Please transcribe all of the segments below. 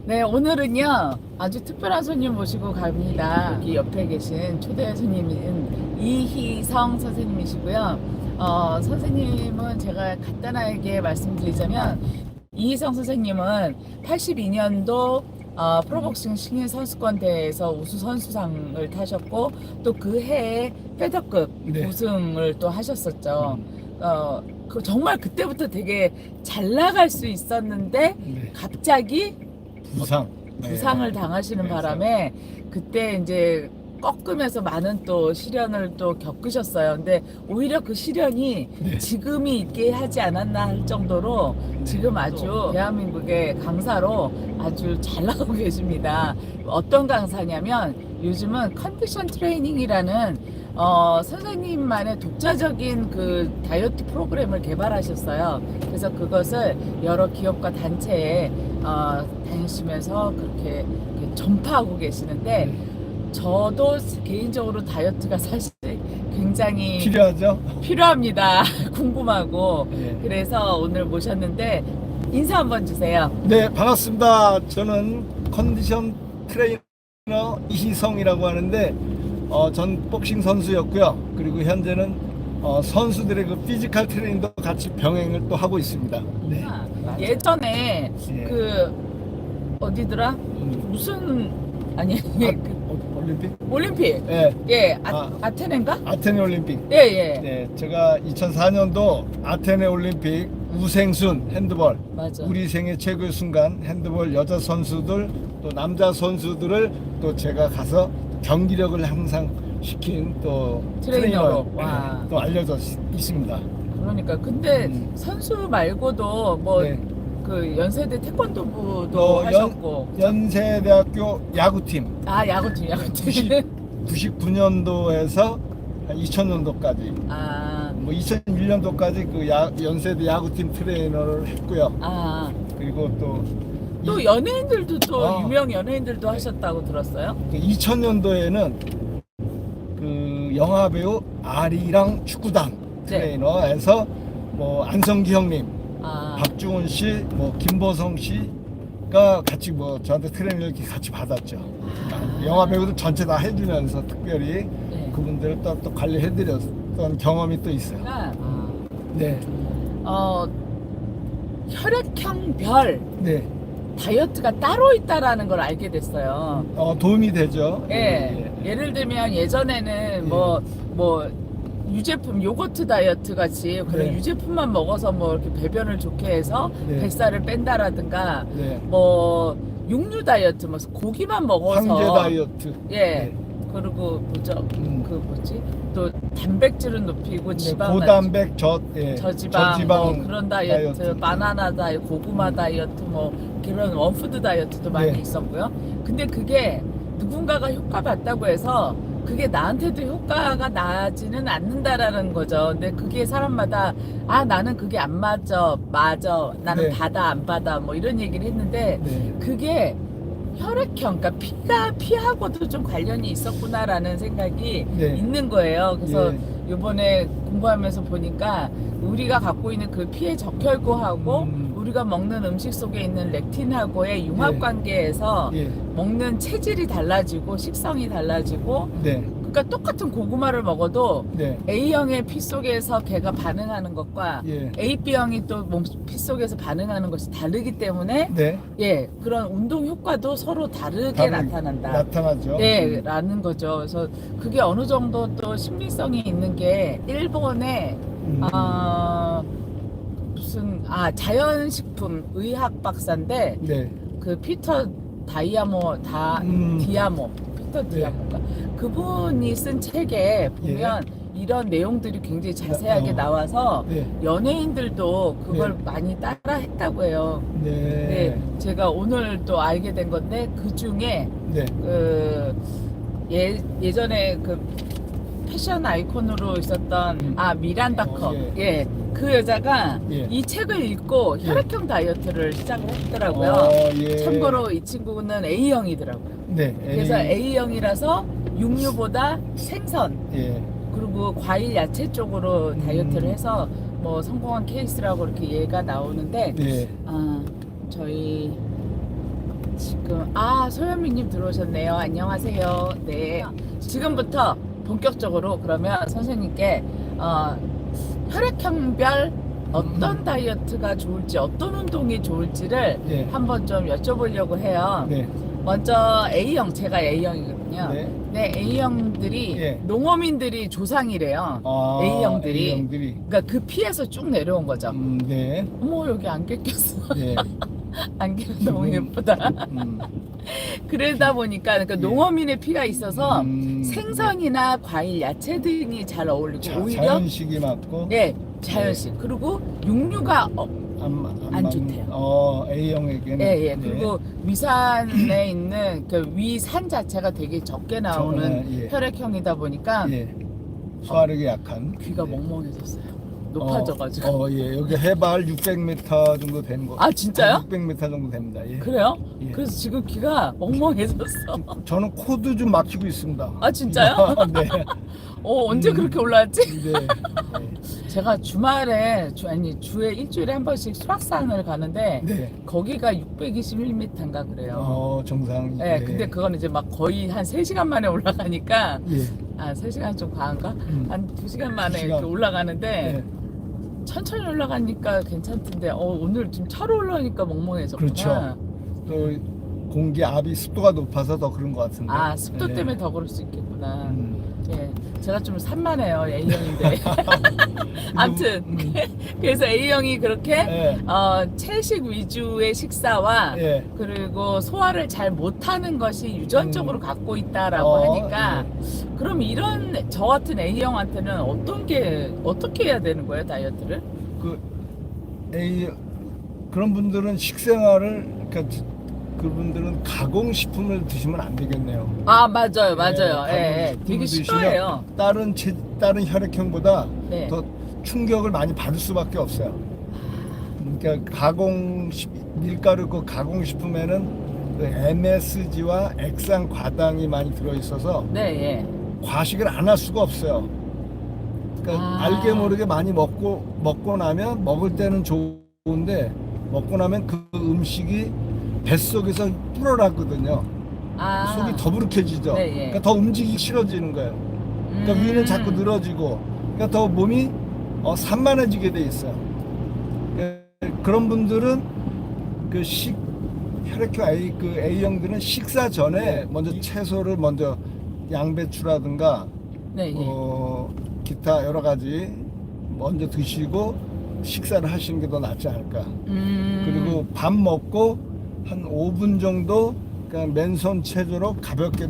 네, 오늘은요, 아주 특별한 손님 모시고 갑니다. 여기 옆에 계신 초대 손님인 이희성 선생님이시고요. 선생님은 제가 간단하게 말씀드리자면, 이희성 선생님은 82년도 프로복싱 신인 선수권 대회에서 우수 선수상을 타셨고, 또 그 해에 패더급 네. 우승을 또 하셨었죠. 정말 그때부터 되게 잘 나갈 수 있었는데, 네. 갑자기 부상. 부상을 당하시는 네. 바람에 그때 이제 꺾으면서 많은 또 시련을 또 겪으셨어요. 근데 오히려 그 시련이 네. 지금이 있게 하지 않았나 할 정도로 지금 아주 대한민국의 강사로 아주 잘 나가고 계십니다. 어떤 강사냐면 요즘은 컨디션 트레이닝이라는 선생님만의 독자적인 그 다이어트 프로그램을 개발하셨어요. 그래서 그것을 여러 기업과 단체에 다니시면서 그렇게 전파하고 계시는데, 네. 저도 개인적으로 다이어트가 사실 굉장히 필요하죠? 필요합니다. 궁금하고. 네. 그래서 오늘 모셨는데 인사 한번 주세요. 네, 반갑습니다. 저는 컨디션 트레이너 이희성이라고 하는데, 전 복싱 선수였고요. 그리고 현재는 선수들의 그 피지컬 트레이닝도 같이 병행을 또 하고 있습니다. 네. 예전에 예. 그 어디더라? 무슨 아니 올림픽? 올림픽. 네. 예, 아. 아테네인가? 아테네 올림픽. 예, 예. 네, 제가 2004년도 아테네 올림픽 우생순 핸드볼, 맞아. 우리 생애 최고의 순간 핸드볼 여자 선수들 또 남자 선수들을 또 제가 가서 경기력을 항상 시킨 또 트레이너로. 트레이너, 와. 네, 또 알려져 있습니다. 그러니까 근데 선수 말고도 뭐 네. 그 연세대 태권도부도 또 하셨고. 연세대학교 야구팀 야구팀. 99년도에서 2000년도까지 아, 뭐 2001년도까지 그 연세대 야구팀 트레이너를 했고요. 그리고 또 연예인들도 또 아. 유명 연예인들도 하셨다고 들었어요. 2000년도에는 그 영화 배우 아리랑 축구단 네. 트레이너에서 뭐 안성기 형님, 아, 박중훈 씨, 뭐 김보성 씨가 같이 뭐 저한테 트레이닝을 이렇게 같이 받았죠. 영화 배우들 전체 다 해주면서 특별히 네. 그분들을 또 관리해드렸던 경험이 또 있어요. 그러니까 네, 혈액형별 네, 다이어트가 따로 있다라는 걸 알게 됐어요. 도움이 되죠. 예. 예를 들면 예전에는 뭐 유제품 요거트 다이어트 같이 그런 네. 유제품만 먹어서 뭐 이렇게 배변을 좋게 해서 네. 뱃살을 뺀다라든가, 네. 뭐 육류 다이어트 뭐 고기만 먹어서 황제 다이어트. 예. 네. 그리고 뭐죠? 음. 그 뭐지? 또 단백질은 높이고 지방 고단백 저지방 뭐 그런 다이어트, 다이어트. 바나나 다이어트, 고구마 다이어트, 뭐 그런 원푸드 다이어트도 많이 네. 있었고요. 근데 그게 누군가가 효과 봤다고 해서 그게 나한테도 효과가 나지는 않는다라는 거죠. 근데 그게 사람마다 나는 그게 안 맞아, 나는 네. 받아 안 받아 뭐 이런 얘기를 했는데, 네. 그게 혈액형, 그러니까 피하고도 좀 관련이 있었구나라는 생각이 네. 있는 거예요. 그래서 예. 이번에 공부하면서 보니까 우리가 갖고 있는 그 피의 적혈구하고 우리가 먹는 음식 속에 있는 렉틴하고의 융합 예. 관계에서 예. 먹는 체질이 달라지고 식성이 달라지고, 네. 그러니까 똑같은 고구마를 먹어도 네. A형의 피 속에서 걔가 반응하는 것과 예. AB형이 또 피 속에서 반응하는 것이 다르기 때문에 네. 예, 그런 운동 효과도 서로 다르게 다르게 나타난다. 나타나죠. 네, 라는 거죠. 그래서 그게 어느 정도 또 신빙성이 있는 게 일본의 무슨 자연식품 의학 박사인데, 네. 그 피터 디아모 피터 네. 디아모가 그분이 쓴 책에 보면 이런 내용들이 굉장히 자세하게 나와서 네. 연예인들도 그걸 네. 많이 따라 했다고 해요. 네. 네, 제가 오늘 또 알게 된 건데, 그 중에 네. 그 예전에 그 패션 아이콘으로 있었던 미란다 컵, 예. 그 여자가 예. 이 책을 읽고 예. 혈액형 다이어트를 시작을 했더라고요. 예. 참고로 이 친구는 A형이더라고요. 네. 그래서 A형이라서 육류보다 생선, 예. 그리고 과일 야채 쪽으로 다이어트를 해서 뭐 성공한 케이스라고 이렇게 얘가 나오는데, 네. 저희 지금 지금 소현미님 들어오셨네요. 안녕하세요. 네, 지금부터 본격적으로 그러면 선생님께 혈액형별 어떤 다이어트가 좋을지, 어떤 운동이 좋을지를 예. 한번 좀 여쭤보려고 해요. 네. 먼저 A형, 제가 A형이거든요. 네. 네, A형들이 예. 농어민들이 조상이래요. 아, A형들이. A형들이. 그러니까 그 피에서 쭉 내려온 거죠. 네. 어머, 여기 안개 꼈어. 네. 안개가 너무 예쁘다. 음, 그러다 보니까 그러니까 농어민의 피가 있어서 음, 생선이나 과일, 야채 등이 잘 어울리고 오히려 자연식이 맞고. 네, 자연식. 그리고 육류가 안 좋대요. A형에게는. 예, 예. 그리고 위산에 있는 그 위산 자체가 되게 적게 나오는 예. 혈액형이다 보니까 예. 소화력이 약한. 귀가 예. 멍멍해졌어요. 높아져가지고. 예. 여기 해발 600m 정도 되는 거. 아, 진짜요? 600m 정도 됩니다. 예. 그래요? 예. 그래서 지금 귀가 멍멍해졌어. 저는 코도 좀 막히고 있습니다. 아, 진짜요? 네. 언제 그렇게 올라왔지? 네. 제가 주말에 주에 일주일에 한 번씩 수락산을 가는데 네. 거기가 621m인가 그래요. 정상. 네, 근데 그거는 이제 막 거의 한 3시간 만에 올라가니까 예. 3시간 좀 과한가? 한 2시간 만에 2시간. 이렇게 올라가는데 네. 천천히 올라가니까 괜찮던데 오늘 좀 차로 올라가니까 멍멍해졌구나. 그렇죠. 또 공기 압이 습도가 높아서 더 그런 것 같은데. 습도 네. 때문에 더 그럴 수 있겠구나. 음. 예, 제가 좀 산만해요, A형인데. 아무튼 그래서 A형이 그렇게 예. 채식 위주의 식사와 예. 그리고 소화를 잘 못하는 것이 유전적으로 갖고 있다라고 하니까 그럼 이런 저 같은 A형한테는 어떻게 해야 되는 거예요, 다이어트를? 그런 분들은 식생활을 그분들은 가공식품을 드시면 안 되겠네요. 맞아요. 예, 되게 가공식품을 싫어해요. 드시면 다른 혈액형보다 네. 더 충격을 많이 받을 수밖에 없어요. 그러니까 밀가루 그 가공식품에는 그 MSG와 액상 과당이 많이 들어있어서 네, 예. 과식을 안 할 수가 없어요. 그러니까 알게 모르게 많이 먹고 나면 먹을 때는 좋은데 먹고 나면 그 음식이 뱃속에서 불어나거든요. 속이 더부룩해지죠. 네, 예. 그러니까 더 움직이기 싫어지는 거예요. 그러니까 위는 자꾸 늘어지고, 그러니까 더 몸이 산만해지게 돼 있어요. 그런 분들은 혈액형 A형들은 식사 전에 먼저 채소를 먼저 양배추라든가 네, 예. 기타 여러 가지 먼저 드시고 식사를 하시는 게 더 낫지 않을까. 그리고 밥 먹고 한 5분 정도 그냥 맨손 체조로 가볍게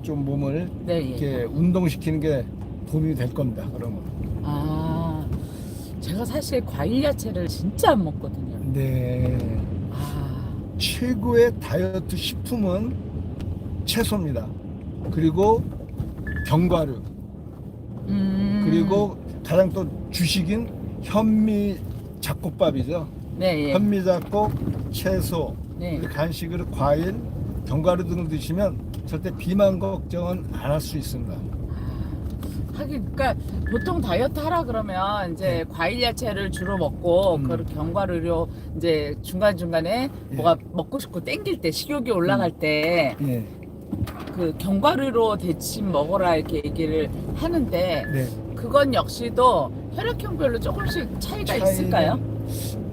좀 몸을 네, 예. 이렇게 운동시키는 게 도움이 될 겁니다. 그러면. 제가 사실 과일 야채를 진짜 안 먹거든요. 네. 최고의 다이어트 식품은 채소입니다. 그리고 견과류. 그리고 가장 또 주식인 현미 잡곡밥이죠. 네, 예. 현미 잡곡, 채소, 네. 간식으로 과일, 견과류 등을 드시면 절대 비만 걱정은 안 할 수 있습니다. 그러니까 보통 다이어트 하라 그러면 이제 과일 야채를 주로 먹고 그 견과류로 이제 중간중간에 뭐가 먹고 싶고 땡길 때 식욕이 올라갈 때 예. 그 견과류로 대신 먹어라 이렇게 얘기를 하는데 네. 그건 역시도 혈액형별로 조금씩 차이가 있을까요?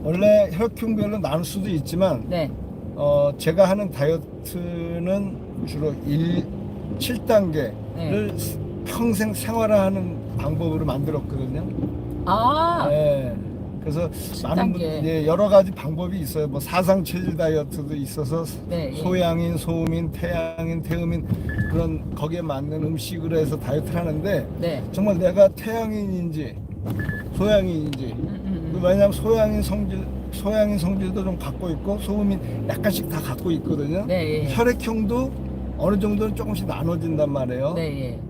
원래 혈액형별로 나눌 수도 있지만 네. 제가 하는 다이어트는 주로 7단계를 평생 생활화하는 방법으로 만들었거든요. 네. 그래서 많은 여러 가지 방법이 있어요. 뭐 사상 체질 다이어트도 있어서 네, 소양인, 소음인, 태양인, 태음인 그런 거기에 맞는 음식으로 해서 다이어트를 하는데 정말 내가 태양인인지 소양인인지 왜냐하면 소양인 성질도 좀 갖고 있고 소음인 약간씩 다 갖고 있거든요. 혈액형도 어느 정도는 조금씩 나눠진단 말이에요.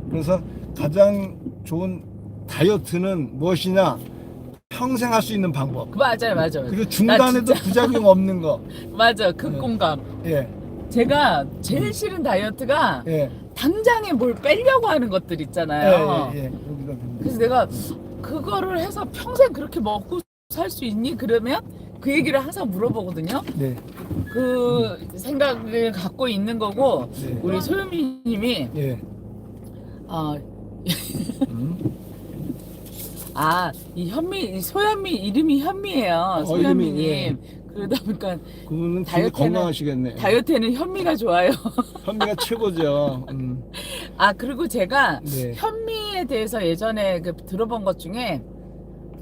그래서 가장 좋은 다이어트는 무엇이냐? 평생 할 수 있는 방법. 맞아요. 그리고 중간에도 부작용 없는 거. 맞아, 그 공감. 예. 제가 제일 싫은 다이어트가 예. 당장에 뭘 빼려고 하는 것들 있잖아요. 예. 그래서 내가 그거를 해서 평생 그렇게 먹고 살 수 있니? 그러면 그 얘기를 항상 물어보거든요. 네. 그 생각을 갖고 있는 거고 네. 우리 소연미님이 예. 어, 음. 이 현미 소연미 이름이 현미예요. 소연미님. 이름이, 예. 그러다 보니까 그분은 굉장히 건강하시겠네. 다이어트에는 현미가 좋아요. 현미가 최고죠. 그리고 제가 네. 현미에 대해서 예전에 들어본 것 중에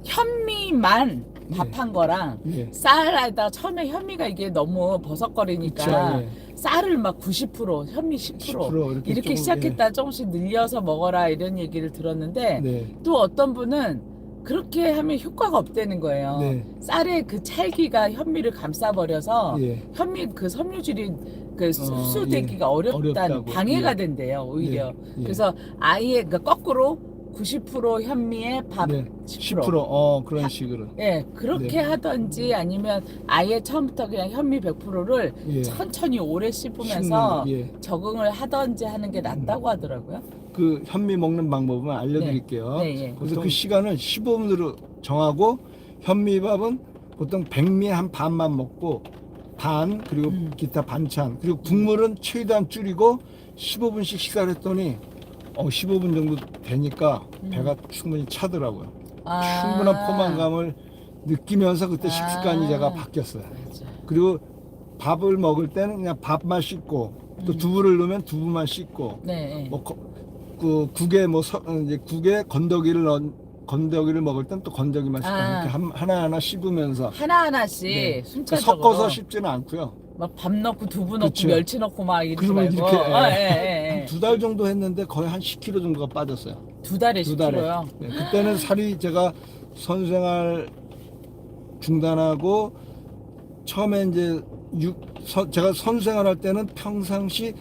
현미만 네. 밥한 거랑 예. 쌀에다 처음에 현미가 이게 너무 버석거리니까 그쵸, 예. 쌀을 막 90% 현미 10% 10% 이렇게 조금, 시작했다 조금씩 늘려서 먹어라 이런 얘기를 들었는데 네. 또 어떤 분은 그렇게 하면 효과가 없다는 거예요. 네. 쌀의 그 찰기가 현미를 감싸버려서 예. 현미 그 섬유질이 그 흡수되기가 예. 어렵다는 어렵다고. 방해가 예. 된대요 오히려. 예. 예. 그래서 아예 그 거꾸로 90% 현미에 밥 네. 10%. 10% 그런 식으로. 예, 그렇게 네. 하든지 아니면 아예 처음부터 그냥 현미 100%를 예. 천천히 오래 씹으면서 예. 적응을 하든지 하는 게 낫다고 하더라고요. 그 현미 먹는 방법은 알려드릴게요. 네, 예. 그래서 그 시간을 15분으로 정하고 현미밥은 보통 백미 한 반만 먹고 반 그리고 기타 반찬 그리고 국물은 최대한 줄이고 15분씩 식사를 했더니 15분 정도 되니까 배가 충분히 차더라고요. 충분한 포만감을 느끼면서 그때 식습관이 제가 바뀌었어요. 맞아. 그리고 밥을 먹을 때는 그냥 밥만 씻고 또 두부를 넣으면 두부만 씻고 네. 뭐 그 국에 이제 국에 건더기를 먹을 땐 또 건더기만 씻고 이렇게 하나하나 씹으면서 하나하나씩 네. 순차적으로 섞어서 씹지는 않고요. 막 밥 넣고 두부 넣고 그쵸. 멸치 넣고 막 이러지 그러면 말고 이렇게 2달 정도 했는데 거의 한 10kg 정도가 빠졌어요. 2달에 10kg요. 네, 그때는 살이 제가 선생활 중단하고 처음에 이제 제가 선생활할 때는 평상시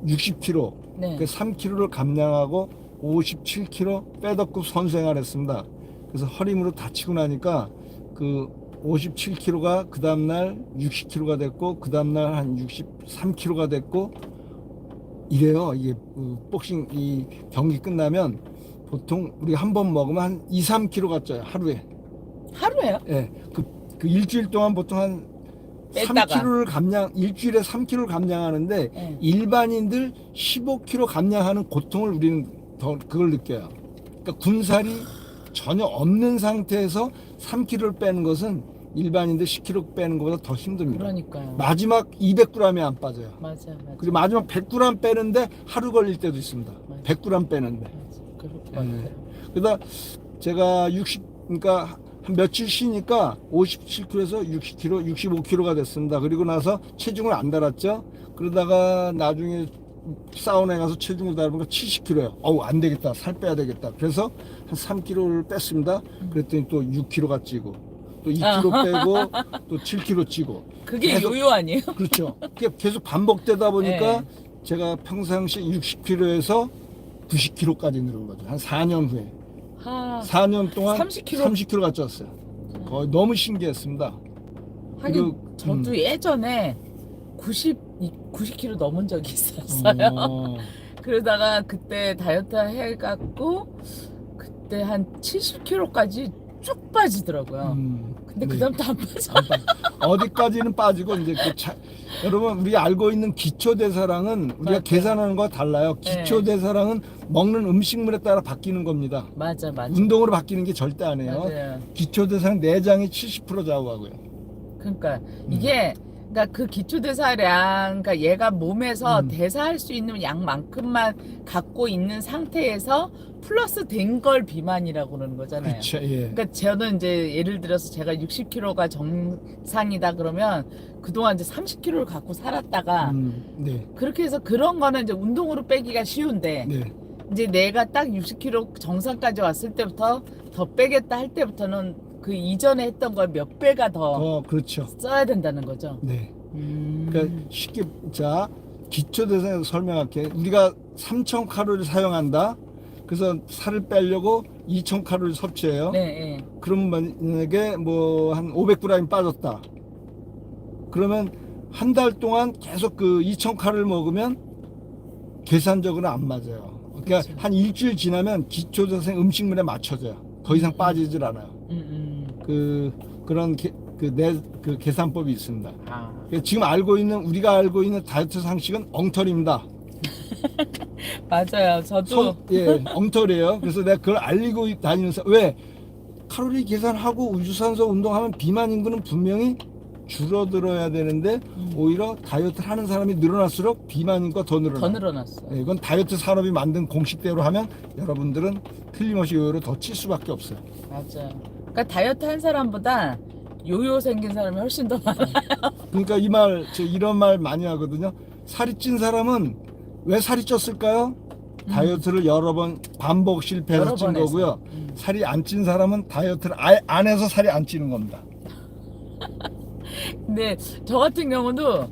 60kg, 네. 그 3kg를 감량하고 57kg 빼덕급 선생활했습니다. 그래서 허리무릎 다치고 나니까 그 57kg가 그 다음날 60kg가 됐고 그 다음날 한 63kg가 됐고 이래요. 이게 복싱 이 경기 끝나면 보통 우리 한 번 먹으면 한 2, 3kg가 쪄요. 하루에. 하루에요? 예. 그 일주일 동안 보통 한 뺐다가. 3kg를 일주일에 3kg를 감량하는데 네. 일반인들 15kg 감량하는 고통을 우리는 더 그걸 느껴요. 그러니까 군살이 전혀 없는 상태에서 3kg를 빼는 것은 일반인들 10kg 빼는 것보다 더 힘듭니다. 그러니까요. 마지막 200g이 안 빠져요. 맞아. 그리고 마지막 100g 빼는데 하루 걸릴 때도 있습니다. 맞아. 100g 빼는데. 그럴 것 같아요. 그러다 제가 그러니까 한 며칠 쉬니까 57kg에서 60kg, 65kg가 됐습니다. 그리고 나서 체중을 안 달았죠. 그러다가 나중에 사우나에 가서 체중을 달으니까 70kg예요. 안 되겠다. 살 빼야 되겠다. 그래서 한 3kg를 뺐습니다. 그랬더니 또 6kg가 찌고 또 2kg 빼고 또 7kg 찌고. 그게 계속, 요요 아니에요? 그렇죠. 그게 계속 반복되다 보니까 네. 제가 평상시 60kg에서 90kg까지 늘은 거죠. 한 4년 후에. 4년 동안 30kg가 쪘어요. 거의 너무 신기했습니다. 하긴 저도 예전에 90kg 넘은 적이 있었어요. 그러다가 그때 다이어트 해갖고 그때 한 70kg까지 쭉 빠지더라고요. 근데 그 다음부터 안 빠져. 어디까지는 빠지고 이제 여러분 우리 알고 있는 기초대사량은 우리가 맞아요. 계산하는 거와 달라요. 기초대사량은 먹는 음식물에 따라 바뀌는 겁니다. 맞아. 운동으로 바뀌는 게 절대 아니에요. 맞아요. 기초대사량 내장이 70% 좌우하고요. 그러니까 이게 그러니까 그 기초대사량, 그러니까 얘가 몸에서 대사할 수 있는 양만큼만 갖고 있는 상태에서 플러스 된 걸 비만이라고 그러는 거잖아요. 그렇죠. 예. 그러니까 저는 이제 예를 들어서 제가 60kg가 정상이다 그러면 그동안 이제 30kg를 갖고 살았다가 네. 그렇게 해서 그런 거는 이제 운동으로 빼기가 쉬운데 네. 이제 내가 딱 60kg 정상까지 왔을 때부터 더 빼겠다 할 때부터는 그 이전에 했던 걸 몇 배가 더 그렇죠. 써야 된다는 거죠. 네. 그러니까 쉽게 기초대사에서 설명할게. 우리가 3,000칼로리를 사용한다. 그래서 살을 빼려고 2,000칼로리 섭취해요. 네. 그러면 만약에 뭐 한 500g 빠졌다. 그러면 한 달 동안 계속 그 2,000칼로리를 먹으면 계산적으로 안 맞아요. 그러니까 그렇죠. 한 일주일 지나면 기초대사량 음식물에 맞춰져요. 더 이상 빠지질 않아요. 그런 그 계산법이 있습니다. 아, 지금 우리가 알고 있는 다이어트 상식은 엉터리입니다. 맞아요. 저도 예, 엉터리예요. 그래서 내가 그걸 알리고 다니면서 왜 칼로리 계산하고 유산소 운동하면 비만 인구는 분명히 줄어들어야 되는데 오히려 다이어트를 하는 사람이 늘어날수록 비만 인구가 더 늘어나. 더 늘어났어. 예, 이건 다이어트 산업이 만든 공식대로 하면 여러분들은 틀림없이 요요를 더 칠 수밖에 없어요. 맞아요. 그러니까 다이어트 한 사람보다 요요 생긴 사람이 훨씬 더 많아. 그러니까 저 이런 말 많이 하거든요. 살이 찐 사람은 왜 살이 쪘을까요? 다이어트를 여러 번 반복 실패해서 여러 찐 번 해서. 거고요. 살이 안 찐 사람은 다이어트를 아예 안 해서 살이 안 찌는 겁니다. 근데 저 같은 경우도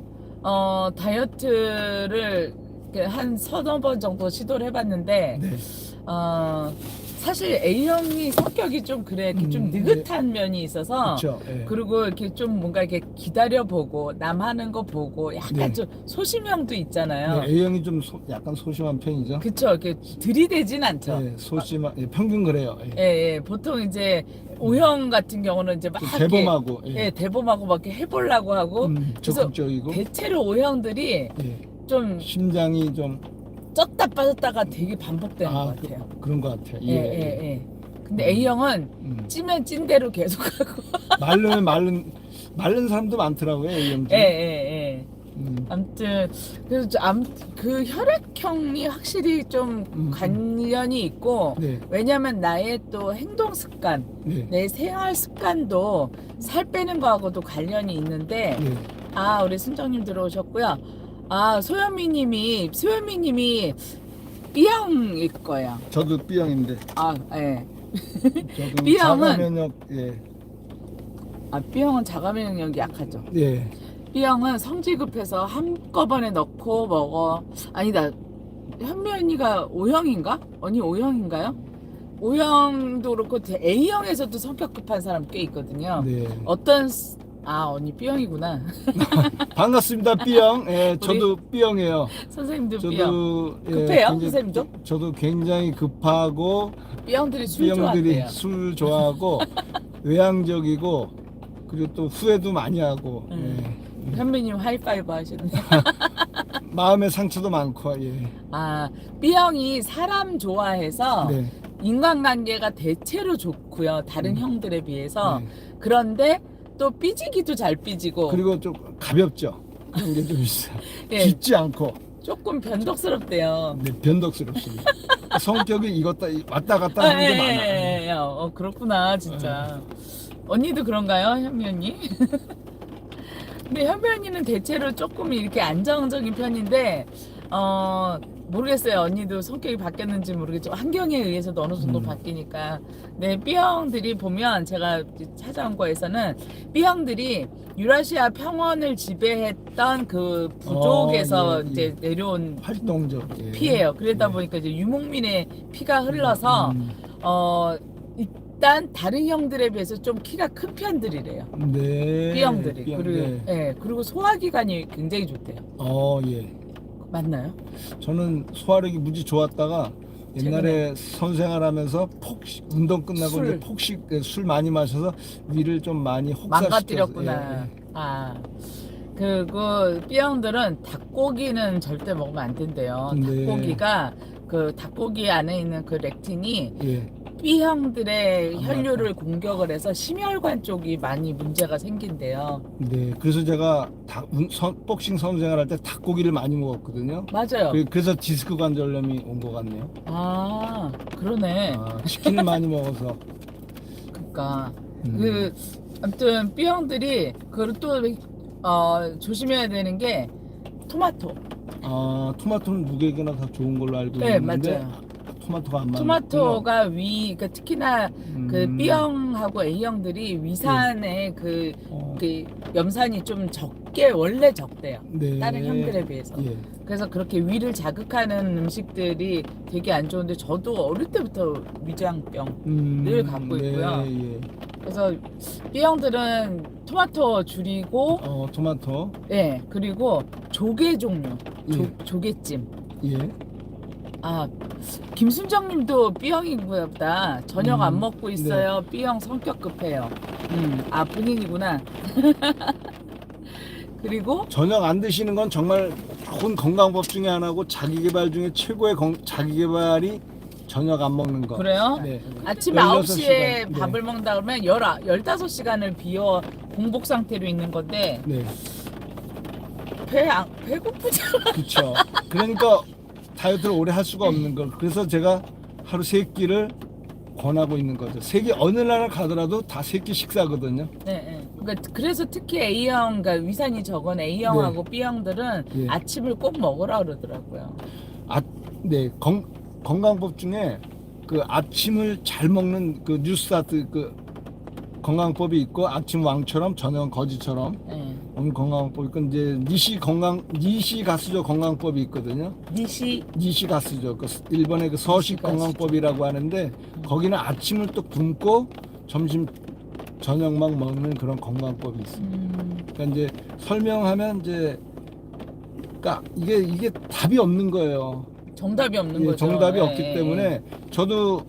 다이어트를 이렇게 한 서너 번 정도 시도를 해봤는데 네. 사실 A형이 성격이 좀 그래 이렇게 좀 느긋한 면이 있어서 그렇죠. 예. 그리고 이렇게 좀 뭔가 이렇게 기다려보고 남 하는 거 보고 약간 네. 좀 소심형도 있잖아요. 네, A형이 좀 약간 소심한 편이죠. 그쵸? 이렇게 들이대진 않죠. 네, 평균 그래요. 예. 예, 예. 보통 이제 O형 같은 경우는 이제 막 좀 이렇게, 대범하고, 예. 예, 대범하고 막 이렇게 해보려고 하고 그래서 적극적이고, 대체로 O형들이 예. 좀 심장이 좀 쪘다 빠졌다가 되게 반복되는 것 같아요. 그런 것 같아요. 예, 예, 예. 근데 A형은 찌면 찐 대로 계속하고. 마르면 마른 사람도 많더라고요. A형들. 예, 예, 예. 아무튼 그래서 그 혈액형이 확실히 좀 관련이 있고 네. 왜냐면 나의 또 행동 습관, 네. 내 생활 습관도 살 빼는 거하고도 관련이 있는데 네. 아 우리 순정님 들어오셨고요. 아 소연미님이 B형일 거예요. 저도 B형인데. 아 예. 저도 B형은- 자가면역, 예. 아 B형은 자가 면역력이 약하죠. 예. B형은 성질 급해서 한꺼번에 넣고 먹어. 아니다. 현미 언니가 O형인가? 언니 O형인가요? O형도 그렇고 A형에서도 성격 급한 사람 꽤 있거든요. 네. 언니 B형이구나. 반갑습니다. B형. 예, 저도 B형이에요. 선생님도 B형. 저도 급해요, 굉장히- 선생님도? 저도 굉장히 급하고 B형들이 술 B형들이 좋아한대요. 술 좋아하고 외향적이고 그리고 또 후회도 많이 하고 현미님 하이파이브 하시네. 마음의 상처도 많고 예. 아, B형이 사람 좋아해서 네. 인간관계가 대체로 좋고요. 다른 형들에 비해서. 네. 그런데 또 삐지기도 잘 삐지고 그리고 좀 가볍죠. 그런 게 좀 있어요. 예. 깊지 않고 조금 변덕스럽대요. 네, 변덕스럽습니다. 성격이 왔다 갔다 하는 게 많아요. 예. 그렇구나 진짜. 언니도 그런가요, 현미 언니? 근데 현미 언니는 대체로 조금 이렇게 안정적인 편인데 모르겠어요. 언니도 성격이 바뀌었는지 모르겠지만 환경에 의해서도 어느 정도 바뀌니까. 네, B형들이 보면 제가 찾아온 거에서는 B형들이 유라시아 평원을 지배했던 그 부족에서 예, 예. 이제 내려온 활동적 예. 피예요. 그러다 보니까 이제 유목민의 피가 흘러서 일단 다른 형들에 비해서 좀 키가 큰 편들이래요. 네. B형들이. B형, 그리고 네. 예, 그리고 소화기관이 굉장히 좋대요. 예. 맞나요? 저는 소화력이 무지 좋았다가 옛날에 선생활하면서 운동 끝나고 술. 이제 술 많이 마셔서 위를 좀 많이 혹사시켜서 망가뜨렸구나. 예, 아. 그리고 B형들은 닭고기는 절대 먹으면 안 된대요. 네. 닭고기가 그 닭고기 안에 있는 그 렉틴이 예. B형들의 혈류를 공격을 해서 심혈관 쪽이 많이 문제가 생긴대요. 네. 그래서 제가 복싱 선생활할 때 닭고기를 많이 먹었거든요. 맞아요. 그래서 디스크 관절염이 온 것 같네요. 아, 그러네. 치킨을 많이 먹어서. 그러니까 아무튼 B형들이 그리고 또 조심해야 되는 게 토마토. 토마토는 누구에게나 다 좋은 걸로 알고 네, 있는데 맞아요. 토마토가 안 맞는. 토마토가 그러니까 특히나 그 B형하고 A형들이 위산에 그 염산이 좀 원래 적대요. 네. 다른 형들에 비해서. 예. 그래서 그렇게 위를 자극하는 음식들이 되게 안 좋은데 저도 어릴 때부터 위장병 늘 갖고 있고요. 예. 그래서 B형들은 토마토 줄이고 토마토. 예, 그리고 조개 종류, 예. 조개찜. 예. 김순정 님도 B형인 보다 저녁 안 먹고 있어요. B형 성격 급해요. 아, 본인이구나. 그리고 저녁 안 드시는 건 정말 좋은 건강법 중에 하나고 자기 개발 중에 최고의 자기 개발이 저녁 안 먹는 거. 그래요? 네. 아침 16 9시에 시간. 밥을 먹는다 그러면 15시간을 비워 공복 상태로 있는 건데 네. 배고프잖아. 그렇죠. 그러니까 다이어트를 오래 할 수가 없는 걸. 그래서 제가 하루 3끼를 권하고 있는 거죠. 3끼 어느 나라 가더라도 다 3끼 식사거든요. 네, 네. 그러니까 그래서 특히 A형, 그러니까 위산이 적은 A형하고 B형들은 네. 아침을 꼭 먹으라 그러더라고요. 네. 건강법 중에 그 아침을 잘 먹는 그 뉴스타트 그 건강법이 있고 아침 왕처럼 저녁은 거지처럼 네. 건강법이 있고 이제 니시 가스조 건강법이 있거든요. 니시 가스조 그 일본의 그 서식 니시 가스조. 건강법이라고 하는데 거기는 아침을 또 굶고 점심 저녁만 먹는 그런 건강법이 있습니다. 그러니까 이제 설명하면 이제 그러니까 이게 답이 없는 거예요. 정답이 없는 예, 거죠. 정답이 예, 없기 예. 때문에 저도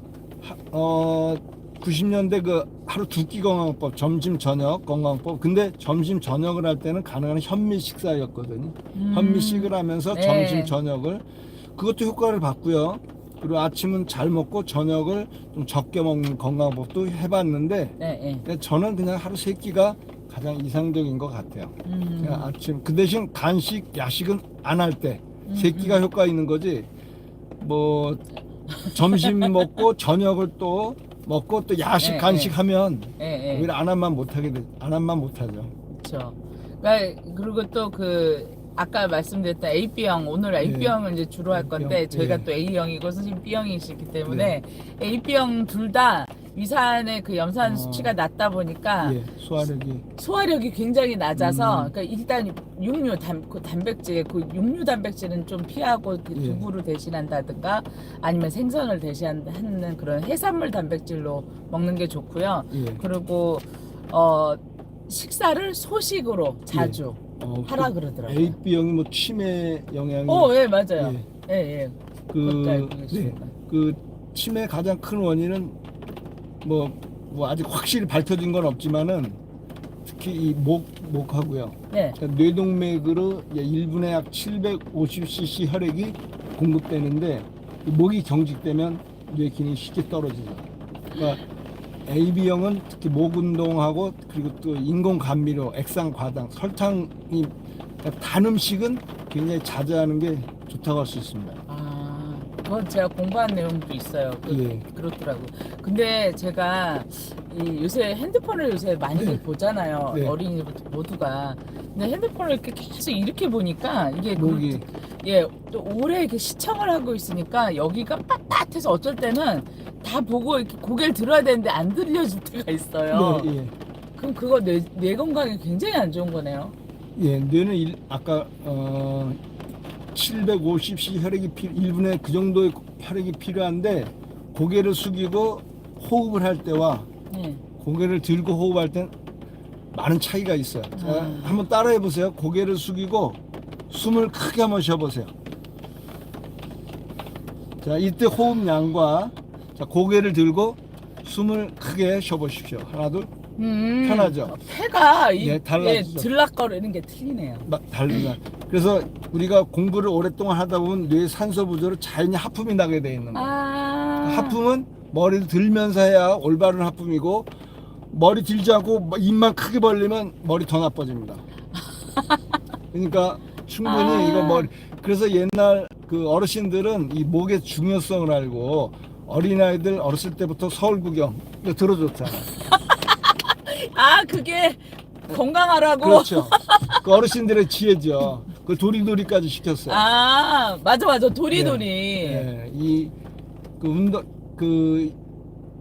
90년대 그 하루 2끼 건강법 점심 저녁 건강법 근데 점심 저녁을 할 때는 가능한 현미 식사였거든요. 현미식을 하면서 네. 점심 저녁을 그것도 효과를 봤고요. 그리고 아침은 잘 먹고 저녁을 좀 적게 먹는 건강법도 해봤는데 네, 네. 저는 그냥 하루 3끼가 가장 이상적인 것 같아요. 그냥 아침 그 대신 간식 야식은 안 할 때 3끼가 효과 있는 거지. 뭐 점심 먹고 저녁을 또 먹고 또 야식 네, 간식하면 네, 오히려 안 하면 못하죠. 그렇죠. 그러니까 그리고 또 그 아까 말씀드렸던 AB형 오늘 AB형을 이제 주로 할 건데 A형, 저희가 예. 또 A형이고 선생님 B형이시기 때문에 AB형 둘 다 위산의 그 염산 수치가 낮다 보니까 예, 소화력이 굉장히 낮아서 음. 그러니까 일단 육류 그 단백질 그 육류 단백질은 좀 피하고 그 예. 두부를 대신한다든가 아니면 생선을 대신하는 그런 해산물 단백질로 먹는 게 좋고요. 예. 그리고 식사를 소식으로 자주 하라 그러더라고요. AB형이 뭐 치매 영향이 예, 맞아요. 예. 예. 그것도 알고 계십니다. 그 치매 가장 큰 원인은 뭐 아직 확실히 밝혀진 건 없지만은 특히 이 목하고요. 네. 그러니까 뇌동맥으로 1분에 약 750cc 혈액이 공급되는데 이 목이 경직되면 뇌 기능이 쉽게 떨어지죠. 그러니까 AB형은 특히 목 운동하고 그리고 또 인공 감미료, 액상 과당, 설탕이 그러니까 단 음식은 굉장히 자제하는 게 좋다고 할 수 있습니다. 그건 제가 공부한 내용도 있어요. 예. 그렇더라고요. 근데 제가 요새 핸드폰을 요새 많이 네. 보잖아요. 네. 어린이부터 모두가. 근데 핸드폰을 이렇게 계속 이렇게 보니까 이게 목이 또 오래 이렇게 시청을 하고 있으니까 여기가 빳빳해서 어쩔 때는 다 보고 이렇게 고개를 들어야 되는데 안 들려질 때가 있어요. 예. 그럼 그거 뇌 건강에 굉장히 안 좋은 거네요. 예, 뇌는 아까 750cc 혈액이 1분에 그 정도의 혈액이 필요한데 고개를 숙이고 호흡을 할 때와 네. 고개를 들고 호흡할 땐 많은 차이가 있어요. 자, 한번 따라해 보세요. 고개를 숙이고 숨을 크게 한번 쉬어보세요. 자, 이때 호흡량과 자, 고개를 들고 숨을 크게 쉬어보십시오. 하나, 둘. 편하죠? 폐가 달라지죠. 들락거리는 게 틀리네요. 다르다. 그래서 우리가 공부를 오랫동안 하다 보면 뇌 산소 부족으로 자연히 하품이 나게 돼 있는 거예요. 하품은 머리를 들면서 해야 올바른 하품이고 머리 들지 않고 입만 크게 벌리면 머리 더 나빠집니다. 그러니까 충분히 이거 머리 그래서 옛날 그 어르신들은 이 목의 중요성을 알고 어린아이들 어렸을 때부터 서울 구경 이거 들어줬잖아요. 그게 건강하라고. 그렇죠. 그 어르신들의 지혜죠. 그 도리도리까지 시켰어요. 맞아. 도리도리. 예, 그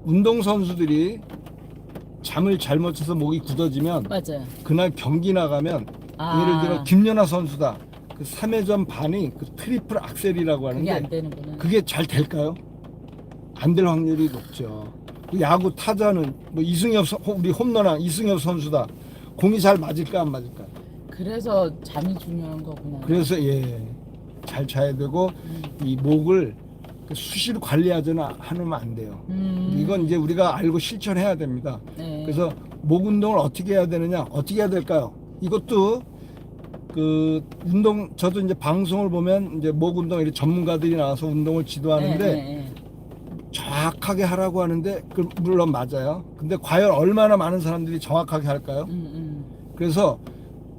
운동 선수들이 잠을 잘못 자서 목이 굳어지면 맞아요. 그날 경기 나가면 예를 들어 김연아 선수다. 그 3회전 반이 그 트리플 악셀이라고 그게 안 하는데 되는구나. 그게 잘 될까요? 안 될 확률이 높죠. 그 야구 타자는 뭐 우리 홈런왕 이승엽 선수다. 공이 잘 맞을까 안 맞을까? 그래서 잠이 중요한 거구나. 그래서 잘 자야 되고 이 목을 수시로 관리하거나 하면 안 돼요. 이건 이제 우리가 알고 실천해야 됩니다. 네. 그래서 목 운동을 어떻게 해야 되느냐? 어떻게 해야 될까요? 이것도 그 운동, 저도 이제 방송을 보면 이제 목 운동 이렇게 전문가들이 나와서 운동을 지도하는데 정확하게 하라고 하는데 그 물론 맞아요. 근데 과연 얼마나 많은 사람들이 정확하게 할까요? 그래서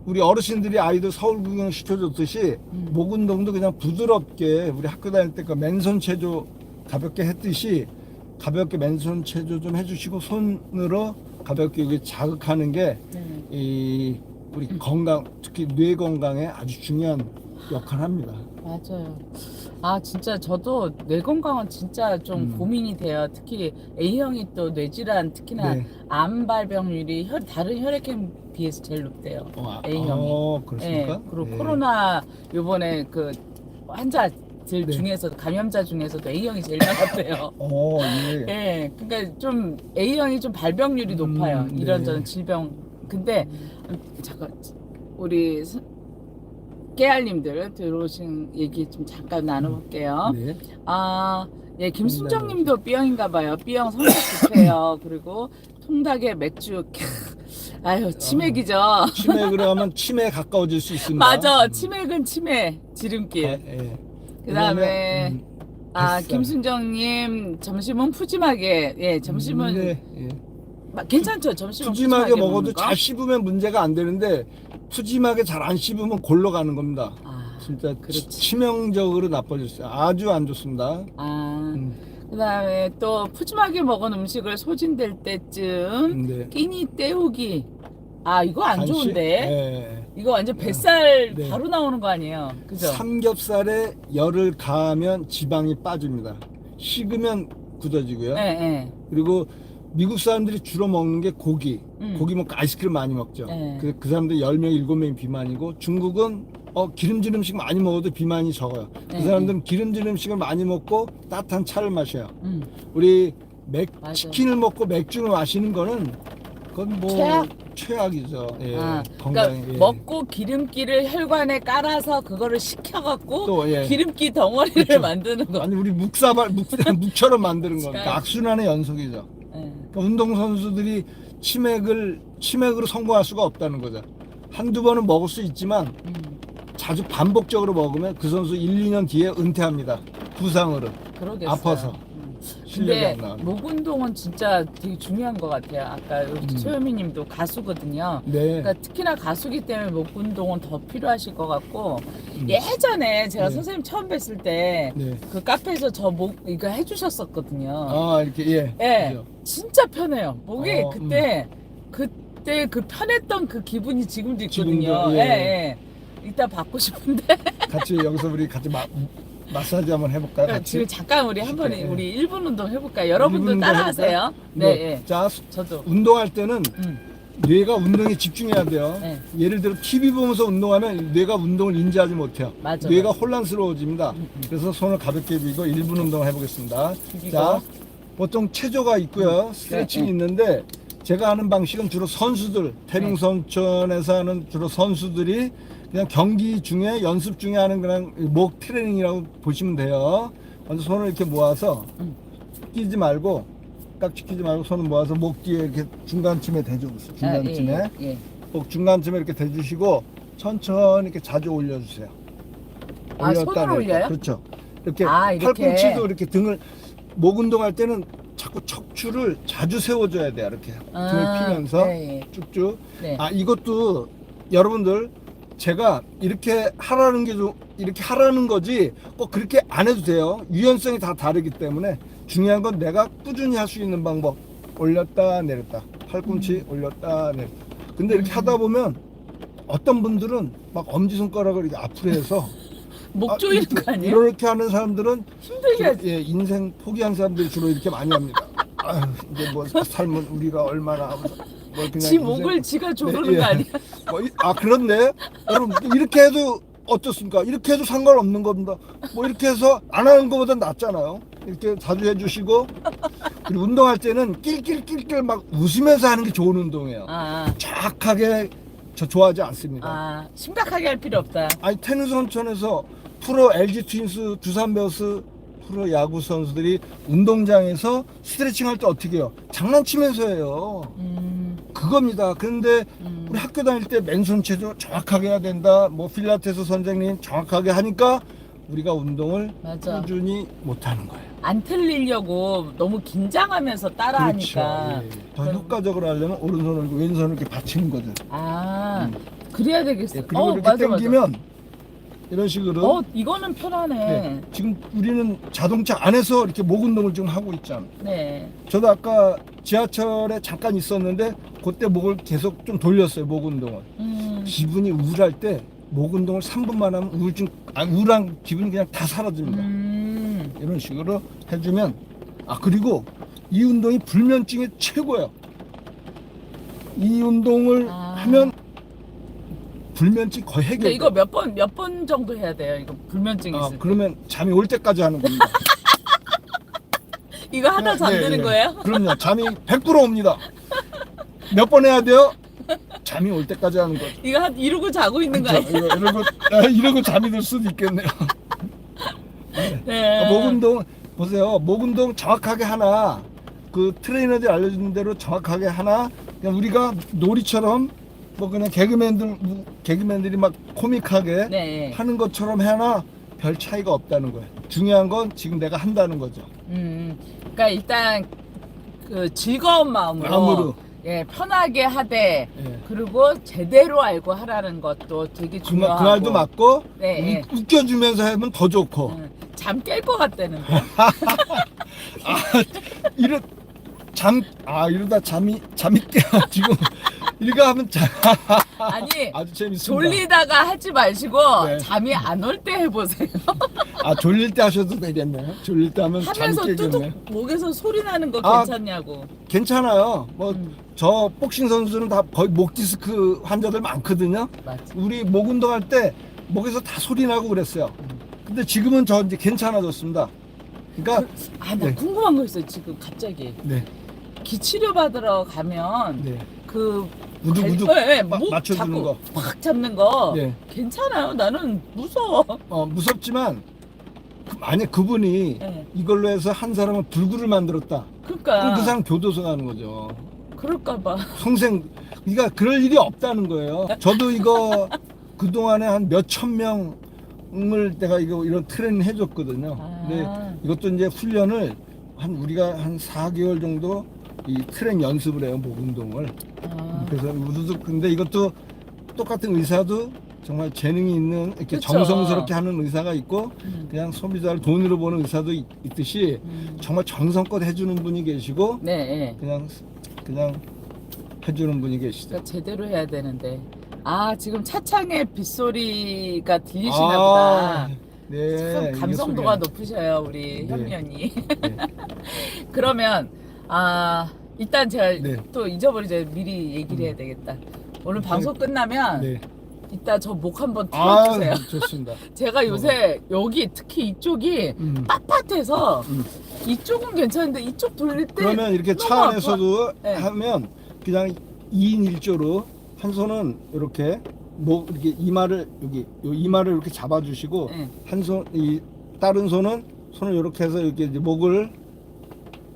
우리 어르신들이 아이들 서울 구경 시켜줬듯이 목 운동도 그냥 부드럽게 우리 학교 다닐 때 그 맨손 체조 가볍게 했듯이 가볍게 맨손 체조 좀 해주시고 손으로 가볍게 여기 자극하는 게 이 우리 건강, 특히 뇌 건강에 아주 중요한 역할을 합니다. 맞아요. 아 진짜 저도 뇌 건강은 진짜 좀 고민이 돼요. 특히 A형이 또 뇌질환, 특히나 네. 암 발병률이 다른 혈액형 비해서 제일 높대요. A형이. 그렇습니까? 그리고 네. 코로나 요번에 그 환자들 네. 중에서도 감염자 중에서도 A형이 제일 많았대요. 예. 예, 그러니까 좀 A형이 좀 발병률이 높아요. 네. 이런저런 질병. 근데 잠깐 우리 깨알님들 들어오신 얘기 좀 잠깐 나눠볼게요. 네. 아, 예, 김순정님도 B형인가 봐요. B형 성격 급해요. 그리고 통닭에 맥주. 아유, 치맥이죠. 치맥으로 하면 치매에 가까워질 수 있습니다. 맞아, 치맥은 치매, 지름길. 예. 그다음에 뱃살. 김순정님 점심은 푸짐하게. 예, 점심은 네, 예. 괜찮죠. 점심은 푸짐하게 먹어도 먹는 거? 잘 씹으면 문제가 안 되는데 푸짐하게 잘 안 씹으면 골로 가는 겁니다. 아, 진짜 그렇지. 치명적으로 나빠질 수 있어요. 아주 안 좋습니다. 아, 음, 그다음에 또 푸짐하게 먹은 음식을 소진될 때쯤 네. 끼니 때우기. 아, 이거 안 간식? 좋은데. 예. 이거 완전 뱃살 네. 바로 나오는 거 아니에요? 그죠? 삼겹살에 열을 가하면 지방이 빠집니다. 식으면 굳어지고요. 예, 예. 그리고 미국 사람들이 주로 먹는 게 고기. 고기 먹고 아이스크림 많이 먹죠. 네. 그 사람들 10명, 7명이 비만이고 중국은 기름진 음식 많이 먹어도 비만이 적어요. 네, 그 사람들은 기름진 음식을 많이 먹고 따뜻한 차를 마셔요. 음. 우리 맞아. 치킨을 먹고 맥주를 마시는 거는 그건 뭐 최악? 최악이죠. 예, 아, 건강에. 그러니까 예. 먹고 기름기를 혈관에 깔아서 그거를 식혀갖고 또, 예. 기름기 덩어리를 그렇죠. 만드는 거. 아니 우리 묵처럼 만드는 거니까 그러니까. 악순환의 연속이죠. 예. 그러니까 운동선수들이 치맥으로 성공할 수가 없다는 거죠. 한두 번은 먹을 수 있지만 자주 반복적으로 먹으면 그 선수 1, 2년 뒤에 은퇴합니다. 부상으로. 그러겠어요. 아파서. 실력이 근데 안 나와요. 목 운동은 진짜 되게 중요한 것 같아요. 아까 우리 소연미님도 가수거든요. 네. 그러니까 특히나 가수기 때문에 목 운동은 더 필요하실 것 같고 예전에 제가 네. 선생님 처음 뵀을 때 네. 그 카페에서 저 목 이거 해주셨었거든요. 아, 이렇게, 예. 예, 그죠. 진짜 편해요. 목이 음. 그때 그 편했던 그 기분이 지금도 있거든요. 지금도, 예. 예. 이따 받고 싶은데. 같이 여기서 우리 같이 마사지 한번 해볼까요? 같이? 지금 잠깐 우리 한번 네. 우리 1분 운동 해볼까요? 여러분도 1분 운동 따라하세요. 해볼까요? 네, 예. 자, 저도. 운동할 때는 음. 뇌가 운동에 집중해야 돼요. 네. 예를 들어 TV 보면서 운동하면 뇌가 운동을 인지하지 못해요. 맞아, 뇌가 맞아. 혼란스러워집니다. 그래서 손을 가볍게 비고 1분 운동을 해보겠습니다. 비비고. 자, 보통 체조가 있고요. 스트레칭이 네. 있는데 제가 하는 방식은 주로 선수들, 태릉선천에서 하는 주로 선수들이 그냥 경기 중에 연습 중에 하는 그냥 목 트레이닝이라고 보시면 돼요. 먼저 손을 이렇게 모아서 끼지 말고 깍지 끼지 말고 손을 모아서 목 뒤에 이렇게 중간쯤에 대줘보세요. 중간쯤에. 아, 예, 예. 목 중간쯤에 이렇게 대주시고 천천히 이렇게 자주 올려주세요. 아, 손으로 내렸다. 올려요? 그렇죠. 이렇게 아, 이렇게. 팔꿈치도 이렇게 등을 목 운동할 때는 자꾸 척추를 자주 세워줘야 돼요. 이렇게 등을 피면서 네, 예. 쭉쭉. 네. 아, 이것도 여러분들 제가 이렇게 하라는 게 이렇게 하라는 거지 꼭 그렇게 안 해도 돼요. 유연성이 다 다르기 때문에 중요한 건 내가 꾸준히 할 수 있는 방법. 올렸다 내렸다 팔꿈치 올렸다 내렸다. 근데 이렇게 하다 보면 어떤 분들은 막 엄지손가락을 이렇게 앞으로 해서 목 조이는 거 아니에요? 이렇게 하는 사람들은 힘들게 하지. 예, 인생 포기한 사람들이 주로 이렇게 많이 합니다. 아유, 이제 뭐 삶은 우리가 얼마나 하면서 뭐 그냥 지 인생- 목을 지가 조르는 네, 예. 거 아니야? 그런데 여러분 이렇게 해도 어떻습니까? 이렇게 해도 상관없는 겁니다. 뭐 이렇게 해서 안 하는 것보다 낫잖아요. 이렇게 자주 해주시고 그리고 운동할 때는 낄낄낄낄 막 웃으면서 하는 게 좋은 운동이에요. 아, 정확하게 저 좋아하지 않습니다. 아, 심각하게 할 필요 없다. 아니 테니스선천에서 프로 LG 트윈스, 두산 베어스 프로 야구 선수들이 운동장에서 스트레칭 할 때 어떻게 해요? 장난치면서 해요. 그겁니다. 그런데 우리 학교 다닐 때 맨손 체조 정확하게 해야 된다. 뭐 필라테스 선생님 정확하게 하니까 우리가 운동을 맞아. 꾸준히 못하는 거예요. 안 틀리려고 너무 긴장하면서 따라하니까. 그렇죠. 예. 더 효과적으로 하려면 오른손을 왼손을 이렇게 받치는 거죠. 아, 그래야 되겠어. 예, 그리고 이렇게 당기면 이런 식으로. 이거는 편하네. 네. 지금 우리는 자동차 안에서 이렇게 목 운동을 좀 하고 있잖아요. 네. 저도 아까 지하철에 잠깐 있었는데 그때 목을 계속 좀 돌렸어요. 목 운동을. 기분이 우울할 때 목 운동을 3분만 하면 우울한 기분이 그냥 다 사라집니다. 이런 식으로 해주면, 그리고 이 운동이 불면증에 최고예요. 이 운동을 하면 불면증 거의 근데 해결돼요. 이거 몇 번 정도 해야 돼요? 이거 불면증 있을 때. 그러면 잠이 올 때까지 하는 겁니다. 이거 하다 잠드는 네, 네. 거예요? 그럼요. 잠이 100% 옵니다. 몇 번 해야 돼요? 잠이 올 때까지 하는 거죠. 이거 이러고 자고 있는 거 아니에요? 이러고 잠이 들 수도 있겠네요. 네. 목 운동 보세요. 목 운동 정확하게 하나, 그 트레이너들이 알려주는 대로 정확하게 하나, 그냥 우리가 놀이처럼 뭐 그냥 개그맨들이 막 코믹하게 네. 하는 것처럼 하나 별 차이가 없다는 거예요. 중요한 건 지금 내가 한다는 거죠. 그러니까 일단 그 즐거운 마음으로 예, 편하게 하되 예. 그리고 제대로 알고 하라는 것도 되게 그 중요하고. 말도 맞고, 네, 웃겨주면서 하면 더 좋고. 잠 깰 것 같다는데. 이러다 잠이 깨. 지금 이거 하면 아니 아주 재밌습니다. 졸리다가 하지 마시고 네. 잠이 안 올 때 해보세요. 졸릴 때 하셔도 되겠네요. 졸릴 때 하면 잠이 하면서 깨겠네. 뚜둑 목에서 소리 나는 거 아, 괜찮냐고. 괜찮아요. 뭐 저 복싱 선수는 다 거의 목 디스크 환자들 많거든요. 맞지. 우리 목 운동할 때 목에서 다 소리 나고 그랬어요. 근데 지금은 저 이제 괜찮아졌습니다. 그러니까 나 네. 궁금한 거 있어요. 지금 갑자기 네, 기치료 받으러 가면 네. 그 우둑우둑 목 맞춰주는 잡고 거. 팍 잡는 거 네. 괜찮아요. 나는 무서워. 무섭지만 만약 그분이 네. 이걸로 해서 한 사람은 불구를 만들었다. 그러니까 그럼 그 사람 교도소 가는 거죠. 그럴까봐. 평생. 그러니까 그럴 일이 없다는 거예요. 저도 이거 그동안에 한 몇천 명을 내가 이런 트레이닝 해줬거든요. 근데 이것도 이제 훈련을 우리가 한 4개월 정도 이 트레이닝 연습을 해요. 목 운동을. 그래서 우두둑. 근데 이것도 똑같은 의사도 정말 재능이 있는, 이렇게 그쵸. 정성스럽게 하는 의사가 있고, 그냥 소비자를 돈으로 보는 의사도 있듯이 정말 정성껏 해주는 분이 계시고, 네. 그냥 해주는 분이 계시죠. 그러니까 제대로 해야 되는데. 지금 차창에 빗소리가 들리시나 보다. 네. 참 이게 감성도가 소리가- 높으셔요, 우리 네. 현면이. 네. 그러면 일단 제가 네. 또 잊어버리죠. 미리 얘기를 해야 되겠다. 오늘 방송 끝나면 네. 이따 저 목 한번 틀어주세요. 좋습니다. 제가 요새 여기 특히 이쪽이 빳빳해서 이쪽은 괜찮은데 이쪽 돌릴 때 그러면 이렇게 너무 차 안에서도 네. 하면 그냥 2인 1조로 한 손은 이렇게 이렇게 이마를 요 이마를 이렇게 잡아주시고, 네. 다른 손을 이렇게 해서 이렇게 이제 목을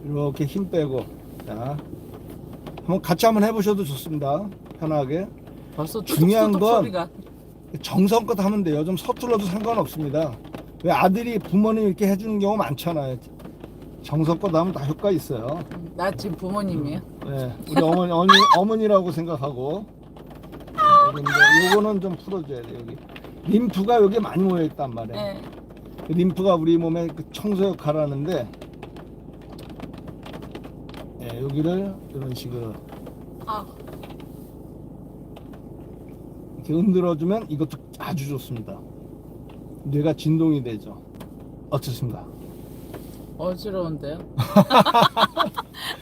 이렇게 힘 빼고. 자, 한번 같이 한번 해보셔도 좋습니다. 편하게. 벌써 중요한 뚜둑뚜둑 건 소리가. 정성껏 하면 돼요. 좀 서툴러도 상관없습니다. 왜 아들이 부모님 이렇게 해주는 경우 많잖아요. 정성껏 하면 다 효과 있어요. 나 지금 부모님이에요. 네, 우리 어머니라고 생각하고. 근데 요거는 좀 풀어줘야 돼. 여기 림프가 여기 많이 모여 있단 말이에요. 네. 그 림프가 우리 몸에 그 청소 역할을 하는데, 여기를 이런 식으로 이렇게 흔들어주면 이것도 아주 좋습니다. 뇌가 진동이 되죠. 어떻습니까? 어지러운데요?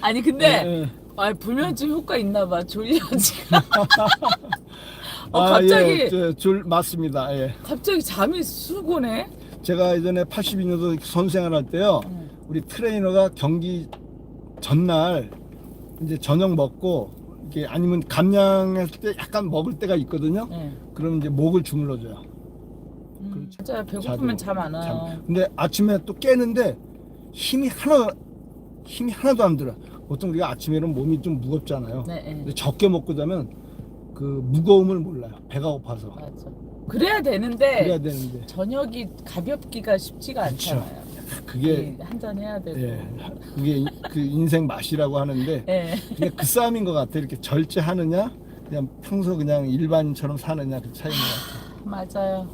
아니 근데 불면증 효과 있나 봐. 졸려 지금. 갑자기 맞습니다. 예. 갑자기 잠이 쑥 오네. 제가 예전에 82년도 선생을 할 때요, 우리 트레이너가 경기 전날 이제 저녁 먹고 이렇게 아니면 감량했을 때 약간 먹을 때가 있거든요. 그럼 이제 목을 주물러줘요. 진짜 배고프면 잠 안 와요. 근데 아침에 또 깨는데 힘이 하나도 안 들어. 보통 우리가 아침에 일어나면 몸이 좀 무겁잖아요. 네, 네. 근데 적게 먹고 자면 그 무거움을 몰라요. 배가 고파서. 맞아. 그래야 되는데 그래야 되는데 저녁이 가볍기가 쉽지가 그쵸. 않잖아요. 그게 한잔 해야 되고. 예, 그게 그 인생 맛이라고 하는데 예. 근데 그 싸움인 것 같아요. 이렇게 절제하느냐 그냥 평소 그냥 일반인처럼 사느냐 그 차이인 것 같아요. 맞아요.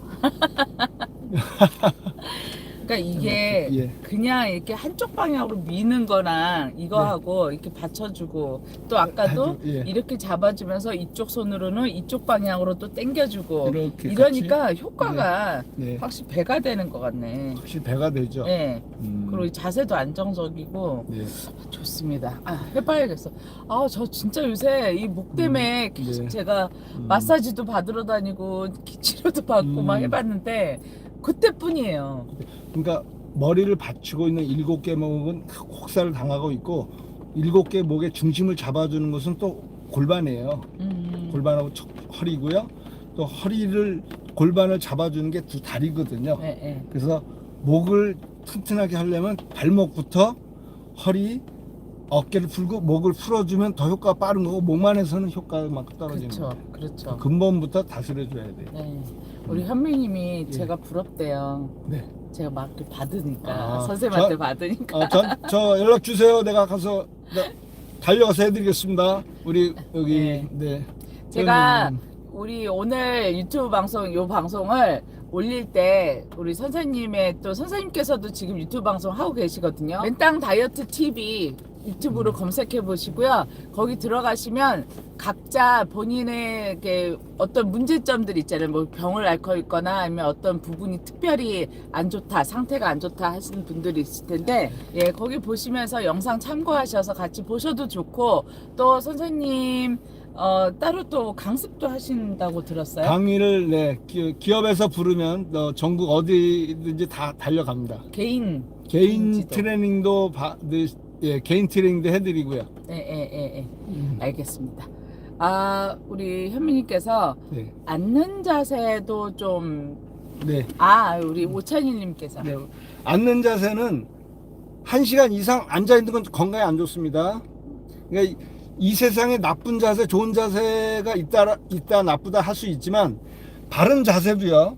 그러니까 이게 예. 그냥 이렇게 한쪽 방향으로 미는 거랑 이거하고 이렇게 받쳐주고 또 아까도 예. 이렇게 잡아주면서 이쪽 손으로는 이쪽 방향으로 또 당겨주고 이렇게 이러니까 효과가 네. 확실히 배가 되는 것 같네. 확실히 배가 되죠. 네. 음. 그리고 이 자세도 안정적이고 네. 좋습니다. 아, 해봐야겠어. 아, 저 진짜 요새 이 목 때문에 계속 네. 제가 마사지도 받으러 다니고 치료도 받고 막 해봤는데 그때뿐이에요. 그러니까 머리를 받치고 있는 7개 목은 혹사를 당하고 있고 7개 목의 중심을 잡아주는 것은 또 골반이에요. 골반하고 허리고요. 또 허리를 골반을 잡아주는 게 두 다리거든요. 네, 네. 그래서 목을 튼튼하게 하려면 발목부터 허리, 어깨를 풀고 목을 풀어주면 더 효과가 빠른 거고 목만 해서는 효과가 막 떨어지는 그렇죠, 거예요. 그렇죠. 근본부터 다스려줘야 돼요. 네. 우리 현미님이 예. 제가 부럽대요. 네. 제가 막 이렇게 받으니까 아, 선생님한테 받으니까. 저 연락 주세요. 내가 가서 달려가서 해드리겠습니다. 우리 여기 네. 제가 우리 오늘 유튜브 방송 요 방송을 올릴 때 우리 선생님의 또 선생님께서도 지금 유튜브 방송 하고 계시거든요. 맨땅 다이어트 TV 유튜브로 검색해 보시고요. 거기 들어가시면 각자 본인에게 어떤 문제점들 있잖아요. 뭐 병을 앓고 있거나 아니면 어떤 부분이 특별히 안 좋다, 상태가 안 좋다 하시는 분들이 있을 텐데, 예, 거기 보시면서 영상 참고하셔서 같이 보셔도 좋고, 또 선생님 따로 또 강습도 하신다고 들었어요. 강의를 네 기업에서 부르면 전국 어디든지 다 달려갑니다. 개인 개인 지도. 트레이닝도 개인 트레이닝도 해드리고요. 예. 알겠습니다. 아, 우리 현미님께서 네. 앉는 자세도 좀, 네. 우리 오찬일님께서. 네. 앉는 자세는 1시간 이상 앉아 있는 건 건강에 안 좋습니다. 그러니까 이 세상에 나쁜 자세, 좋은 자세가 있다 나쁘다 할 수 있지만 바른 자세도요.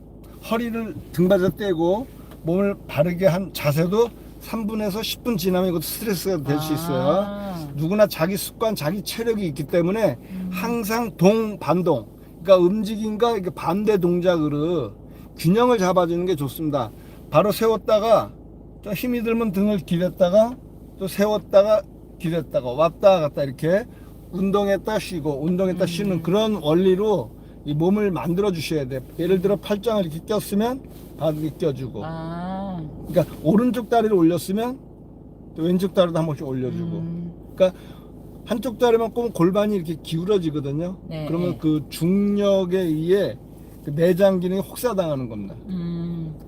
허리를 등받아 떼고 몸을 바르게 한 자세도 3분에서 10분 지나면 이것도 스트레스가 될 수 있어요. 누구나 자기 습관, 자기 체력이 있기 때문에 항상 동반동, 그러니까 움직임과 반대 동작으로 균형을 잡아주는 게 좋습니다. 바로 세웠다가 좀 힘이 들면 등을 기댔다가 또 세웠다가 기댔다가 왔다 갔다 이렇게 운동했다 쉬고 운동했다 쉬는 그런 원리로 이 몸을 만들어 주셔야 돼요. 예를 들어 팔짱을 이렇게 꼈으면 바닥에 껴주고, 그러니까 오른쪽 다리를 올렸으면 또 왼쪽 다리도 한 번씩 올려주고, 그러니까 한쪽 다리만 꼬면 골반이 이렇게 기울어지거든요. 네, 그러면 네. 그 중력에 의해 그 내장 기능이 혹사당하는 겁니다.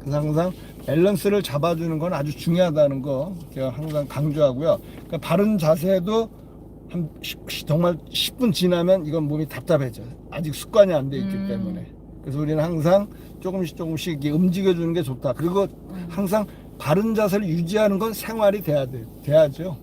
그래서 항상 밸런스를 잡아주는 건 아주 중요하다는 거 제가 항상 강조하고요. 그러니까 바른 자세도 정말 10분 지나면 이건 몸이 답답해져요. 아직 습관이 안 돼 있기 때문에. 그래서 우리는 항상 조금씩 이렇게 움직여주는 게 좋다. 그리고 항상 바른 자세를 유지하는 건 생활이 돼야죠.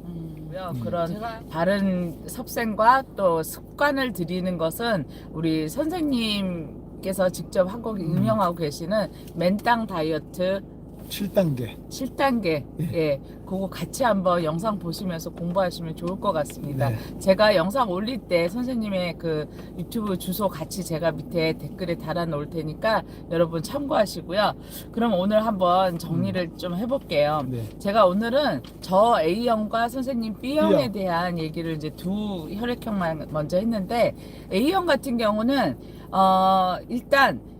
그런 바른 섭생과 또 습관을 들이는 것은 우리 선생님께서 직접 한국 운영하고 계시는 맨땅 다이어트 7단계. 7단계, 예, 그거 같이 한번 영상 보시면서 공부하시면 좋을 것 같습니다. 네. 제가 영상 올릴 때 선생님의 그 유튜브 주소 같이 제가 밑에 댓글에 달아 놓을 테니까 여러분 참고하시고요. 그럼 오늘 한번 정리를 좀 해볼게요. 네. 제가 오늘은 저 A형과 선생님 B형에 B형. 대한 얘기를 이제 두 혈액형만 먼저 했는데, A형 같은 경우는 일단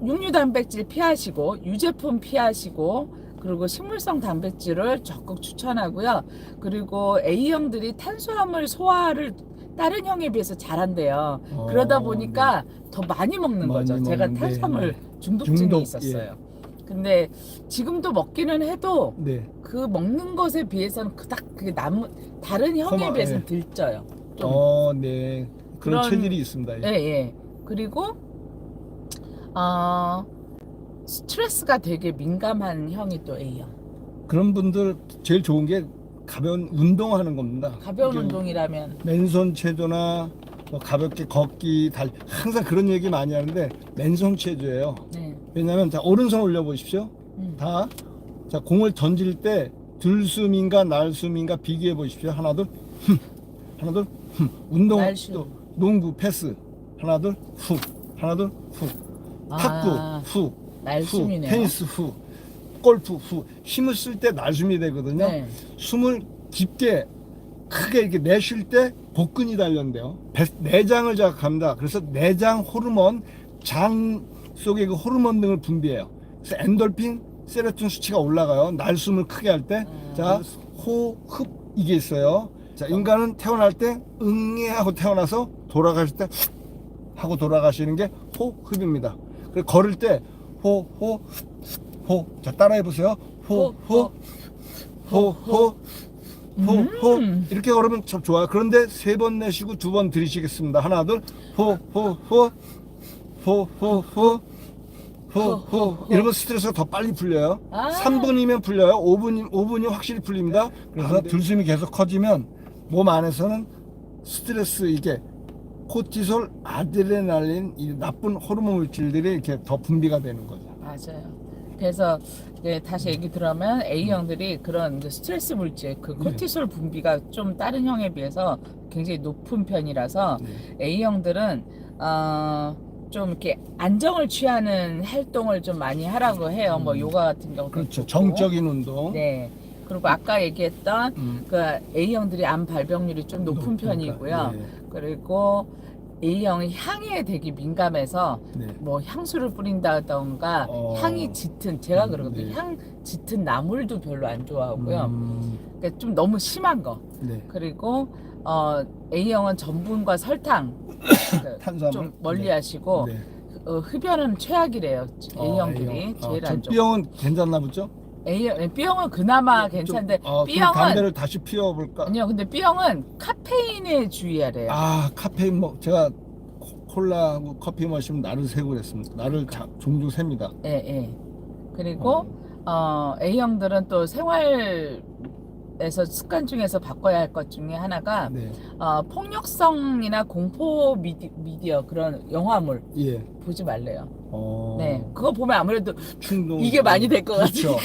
육류 단백질 피하시고 유제품 피하시고 그리고 식물성 단백질을 적극 추천하고요. 그리고 A형들이 탄수화물 소화를 다른 형에 비해서 잘한대요. 그러다 보니까 더 많이 먹는 많이 거죠. 제가 먹는데, 탄수화물 중독증이 중독, 있었어요. 근데 지금도 먹기는 해도 네. 그 먹는 것에 비해서는 그닥 그게 다른 형에 비해서는 들쪄요. 좀. 네. 그런 체질이 있습니다. 예. 그리고 스트레스가 되게 민감한 형이 또 A형. 그런 분들 제일 좋은 게 가벼운 운동하는 겁니다. 가벼운 이게 운동이라면 맨손 체조나 뭐 가볍게 걷기, 항상 그런 얘기 많이 하는데 맨손 체조예요. 네. 왜냐면 자 오른손 올려 보십시오. 다 자 공을 던질 때 들숨인가 날숨인가 비교해 보십시오. 하나 둘 하나 둘 운동 날숨. 또 농구 패스 하나 둘 후 하나 둘 후 탁구 아, 후 날숨이네요. 테니스 후 골프 후 힘을 쓸 때 날숨이 되거든요. 네. 숨을 깊게 크게 이렇게 내쉴 때 복근이 단련돼요. 내장을 자극합니다. 그래서 내장 호르몬, 장 속에 그 호르몬 등을 분비해요. 그래서 엔돌핀, 세로토닌 수치가 올라가요. 날숨을 크게 할 때. 자, 호흡 이게 있어요. 자, 인간은 태어날 때 응애 하고 태어나서 돌아가실 때 하고 돌아가시는 게 호흡입니다. 그리고 걸을 때 호. 자, 따라해 보세요. 호. 이렇게 걸으면 참 좋아요. 그런데 3번 내쉬고 2번 들이쉬겠습니다. 하나, 둘, 호. 이러면 스트레스가 더 빨리 풀려요. 아. 3분이면 풀려요. 5분이 확실히 풀립니다. 그래서 들숨이 계속 커지면 몸 안에서는 스트레스 이게 코티솔, 아드레날린 이 나쁜 호르몬 물질들이 이렇게 더 분비가 되는 거죠. 맞아요. 그래서 다시 얘기 들어보면 A형들이 그런 그 스트레스 물질, 그 코티솔 분비가 좀 다른 형에 비해서 굉장히 높은 편이라서 A형들은 좀 이렇게 안정을 취하는 활동을 좀 많이 하라고 해요. 뭐 요가 같은 경우도 그렇죠. 좋고. 정적인 운동. 네. 그리고 아까 얘기했던 그 A형들이 암 발병률이 좀 높은 편이고요. 네. 그리고 A형이 향에 되게 민감해서 네. 뭐 향수를 뿌린다던가 향이 짙은, 제가 그러거든요. 네. 향 짙은 나물도 별로 안 좋아하고요. 그러니까 좀 너무 심한 거. 네. 그리고 A형은 전분과 설탕 탄수화물 좀 멀리 하시고 네. 흡연은 최악이래요. A형들이 A형. 제일 저 안 좋고. B형은 괜찮나 보죠? B형은 그나마 괜찮은데 그럼 B형은 담배를 다시 피워볼까? 아니요. 근데 B형은 카페인에 주의하래요. 카페인 제가 콜라하고 커피 마시면 날을 세고 그랬습니다. 날을 종종 셉니다. 예. 그리고 A형들은 또 생활에서 습관 중에서 바꿔야 할 것 중에 하나가 네. 폭력성이나 공포 미디어 그런 영화물 예. 보지 말래요. 어. 네, 그거 보면 아무래도 충동 이게 많이 될 것 그렇죠.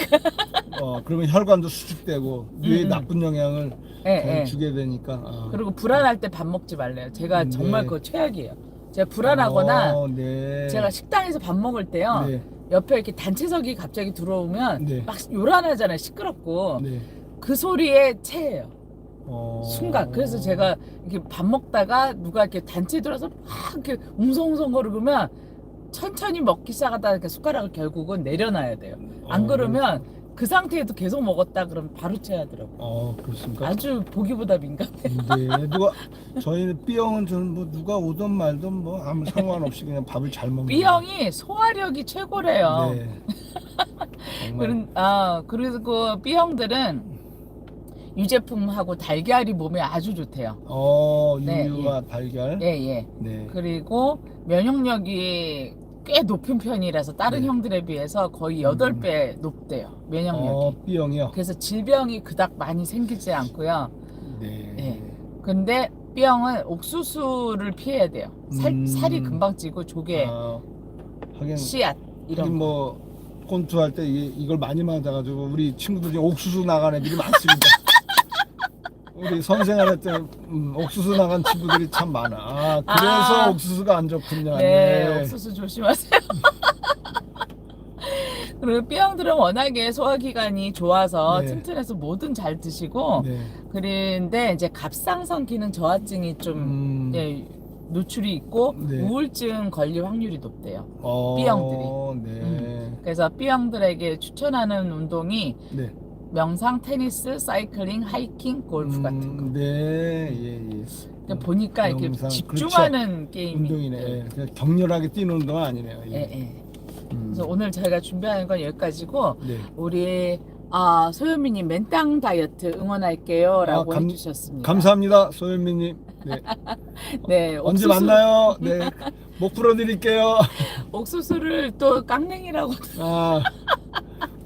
그러면 혈관도 수축되고 뇌에 나쁜 영향을 예. 주게 되니까. 그리고 불안할 때 밥 먹지 말래요. 제가 정말 네. 그거 최악이에요. 제가 불안하거나 네. 제가 식당에서 밥 먹을 때요. 네. 옆에 이렇게 단체석이 갑자기 들어오면 네. 막 요란하잖아요. 시끄럽고. 네. 그 소리에 체해요. 순간. 그래서 제가 이렇게 밥 먹다가 누가 이렇게 단체 들어서 막 이렇게 웅성웅성 거리면 천천히 먹기 시작하다가 이렇게 숟가락을 결국은 내려놔야 돼요. 안 그러면 그 상태에도 계속 먹었다 그러면 바로 체하더라고요. 그렇습니까? 아주 보기보다 민감해. 네. 저희는 B형은 저는 뭐 누가 오든 말든 뭐 아무 상관없이 그냥 밥을 잘 먹는. B형이 소화력이 최고래요. 네. 정말. 그리고 B형들은 유제품하고 달걀이 몸에 아주 좋대요. 네, 유유와 달걀. 예. 네. 그리고 면역력이 꽤 높은 편이라서 다른 네. 형들에 비해서 거의 8배 높대요. 면역력이. B형이요. 그래서 질병이 그닥 많이 생기지 않고요. 네. 예. 근데 B형은 옥수수를 피해야 돼요. 살이 금방 찌고 조개, 하긴 씨앗 이런 거. 뭐 꼰투할 때 이걸 많이 맞아가지고 우리 친구들 중에 옥수수 나간 애들이 많습니다. 우리 선생활 때 옥수수 나간 친구들이 참 많아. 그래서 옥수수가 안 좋군요. 네, 옥수수 조심하세요. 그리고 B형들은 워낙에 소화기관이 좋아서 네. 튼튼해서 뭐든 잘 드시고 네. 그런데 이제 갑상선 기능 저하증이 좀 노출이 있고 네. 우울증 걸릴 확률이 높대요. B형들이. 네. 그래서 B형들에게 추천하는 운동이 네. 명상, 테니스, 사이클링, 하이킹, 골프 같은 거. 네. 예. 그러니까 보니까 이렇게 명상, 집중하는 게임이 운동이네. 그냥 격렬하게 뛰는 운동은 아니네요. 예. 그래서 오늘 저희가 준비하는 건 여기까지고 네. 우리 소연미님 맨땅 다이어트 응원할게요라고 해주셨습니다. 감사합니다, 소연미님. 네. 네, 언제 만나요? 네. 목 풀어드릴게요. 옥수수를 또 깡냉이라고.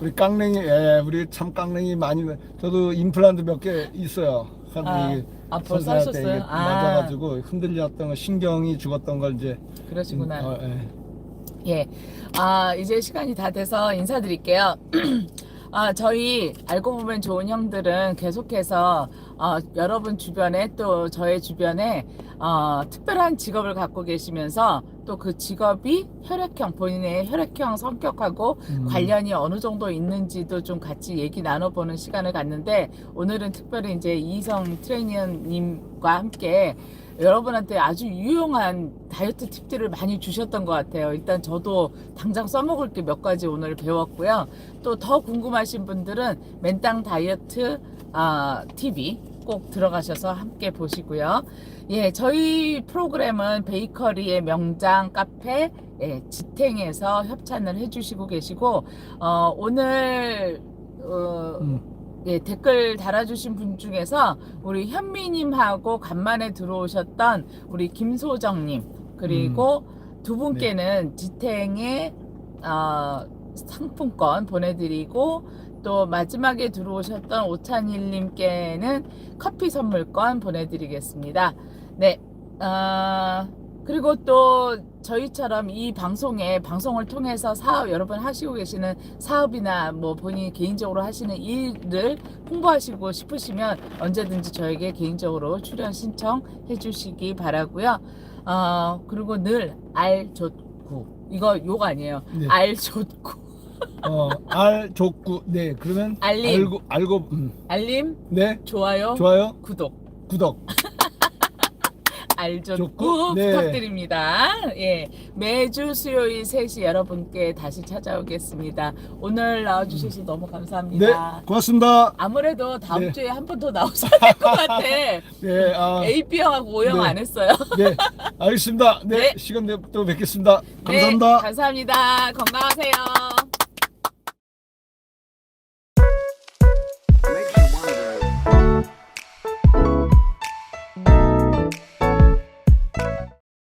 우리 깡냉이, 예, 우리 참 깡냉이 많이, 저도 임플란트 몇 개 있어요. 벌써 선생님한테 이게 하셨어요? 맞아가지고 흔들렸던 거, 신경이 죽었던 걸 이제. 그러시구나. 예. 예. 이제 시간이 다 돼서 인사드릴게요. 저희 알고 보면 좋은 형들은 계속해서 여러분 주변에 또 저의 주변에 특별한 직업을 갖고 계시면서 또 그 직업이 본인의 혈액형 성격하고 관련이 어느 정도 있는지도 좀 같이 얘기 나눠보는 시간을 갖는데, 오늘은 특별히 이제 이희성 트레이너님과 함께 여러분한테 아주 유용한 다이어트 팁들을 많이 주셨던 것 같아요. 일단 저도 당장 써먹을 게 몇 가지 오늘 배웠고요. 또 더 궁금하신 분들은 맨땅 다이어트 TV 꼭 들어가셔서 함께 보시고요. 예, 저희 프로그램은 베이커리의 명장 카페 지탱에서 협찬을 해주시고 계시고, 오늘 예, 댓글 달아주신 분 중에서 우리 현미님하고 간만에 들어오셨던 우리 김소정님, 그리고 두 분께는 지탱의 상품권 보내드리고, 또 마지막에 들어오셨던 오찬일님께는 커피 선물권 보내드리겠습니다. 네, 그리고 또 저희처럼 이 방송을 통해서 사업, 여러분 하시고 계시는 사업이나 뭐 본인이 개인적으로 하시는 일을 홍보하시고 싶으시면 언제든지 저에게 개인적으로 출연 신청해 주시기 바라고요. 그리고 늘 알좋구, 이거 욕 아니에요. 네. 알좋구. 알좋구. 네, 그러면 알림. 알고, 알림, 네, 좋아요, 구독. 알좋구 좋고, 네. 부탁드립니다. 예, 매주 수요일 3시 여러분께 다시 찾아오겠습니다. 오늘 나와주셔서 너무 네, 감사합니다. 고맙습니다. 아무래도 다음 네. 주에 한 번 더 나오셔야 될 것 같아. 네, AB형하고 O형 네. 안 했어요. 네, 알겠습니다. 네, 네. 시간 되면 또 뵙겠습니다. 네, 감사합니다. 감사합니다. 건강하세요.